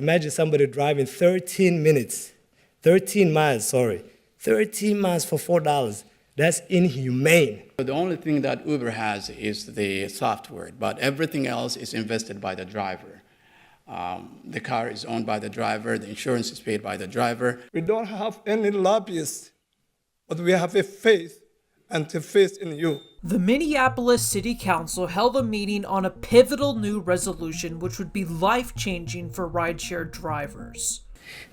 Imagine somebody driving 13 miles for $4. That's inhumane. The only thing that Uber has is the software, but everything else is invested by the driver. The car is owned by the driver, the insurance is paid by the driver. We don't have any lobbyists, but we have a faith and a faith in you. The Minneapolis City Council held a meeting on a pivotal new resolution which would be life-changing for rideshare drivers.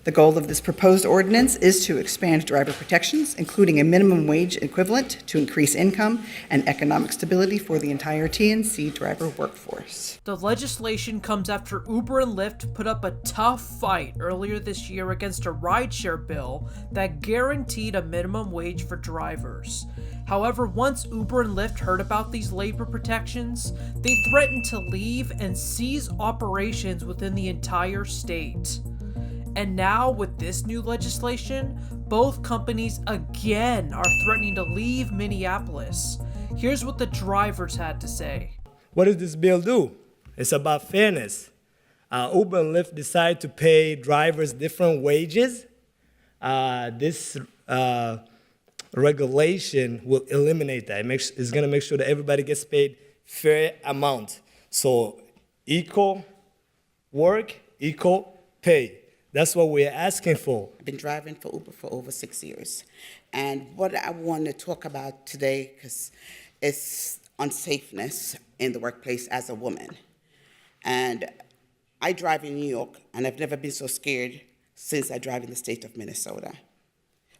The goal of this proposed ordinance is to expand driver protections, including a minimum wage equivalent, to increase income and economic stability for the entire TNC driver workforce. The legislation comes after Uber and Lyft put up a tough fight earlier this year against a rideshare bill that guaranteed a minimum wage for drivers. However, once Uber and Lyft heard about these labor protections, they threatened to leave and seize operations within the entire state. And now, with this new legislation, both companies again are threatening to leave Minneapolis. Here's what the drivers had to say. What does this bill do? It's about fairness. Uber and Lyft decide to pay drivers different wages. This regulation will eliminate that. It's going to make sure that everybody gets paid fair amount. So equal work, equal pay. That's what we're asking for. I've been driving for Uber for over 6 years. And what I want to talk about today, because it's unsafeness in the workplace as a woman. And I drive in New York, and I've never been so scared since I drive in the state of Minnesota.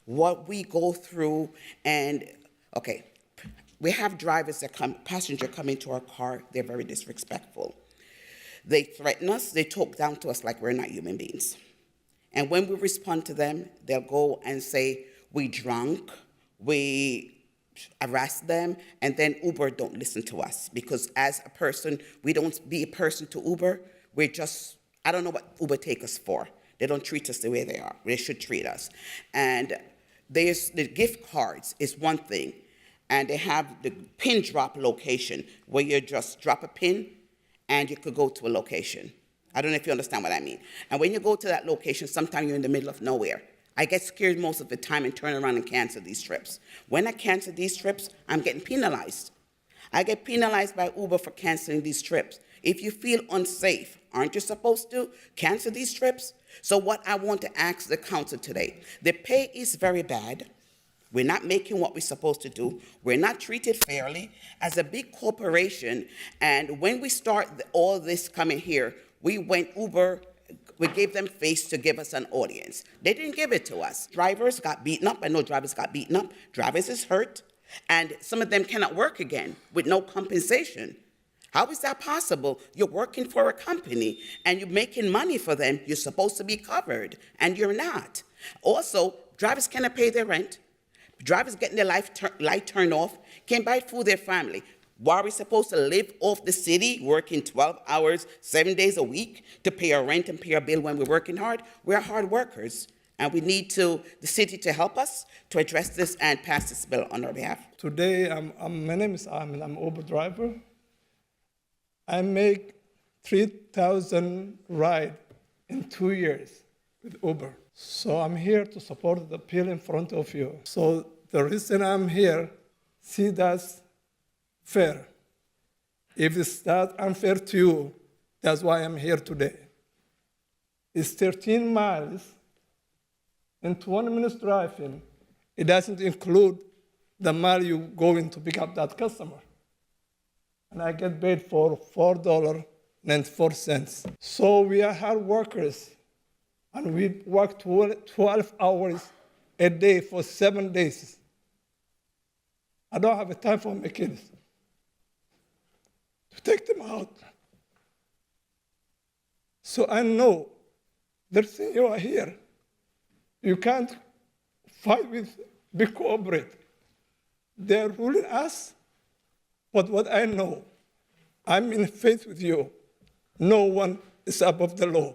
What we go through, and okay, we have drivers that passenger come into our car, they're very disrespectful. They threaten us, they talk down to us like we're not human beings. And when we respond to them, they'll go and say, we drunk, we harass them, and then Uber don't listen to us. Because as a person, we don't be a person to Uber. We're just, I don't know what Uber take us for. They don't treat us the way they are. They should treat us. And there's the gift cards is one thing. And they have the pin drop location where you just drop a pin and you could go to a location. I don't know if you understand what I mean. And when you go to that location, sometimes you're in the middle of nowhere. I get scared most of the time and turn around and cancel these trips. When I cancel these trips, I'm getting penalized. I get penalized by Uber for canceling these trips. If you feel unsafe, aren't you supposed to cancel these trips? So what I want to ask the council today, the pay is very bad. We're not making what we're supposed to do. We're not treated fairly as a big corporation. And when we start all this coming here, we went Uber, we gave them face to give us an audience. They didn't give it to us. Drivers got beaten up. I know drivers got beaten up. Drivers is hurt. And some of them cannot work again with no compensation. How is that possible? You're working for a company and you're making money for them. You're supposed to be covered, and you're not. Also, drivers cannot pay their rent. Drivers getting their light turned off, can't buy food for their family. Why are we supposed to live off the city, working 12 hours, 7 days a week to pay our rent and pay our bill when we're working hard? We're hard workers, and we need the city to help us to address this and pass this bill on our behalf. Today, my name is Ahmed. I'm an Uber driver. I make 3,000 rides in 2 years with Uber. So I'm here to support the bill in front of you. So the reason I'm here, see that's fair. If it's that unfair to you, that's why I'm here today. It's 13 miles and 20 minutes driving. It doesn't include the mile you going to pick up that customer. And I get paid for $4.94. So we are hard workers, and we work 12 hours a day for 7 days. I don't have a time for my kids to take them out. So I know the reason you are here. You can't fight with big corporate. They're ruling us. But what I know, I'm in faith with you. No one is above the law.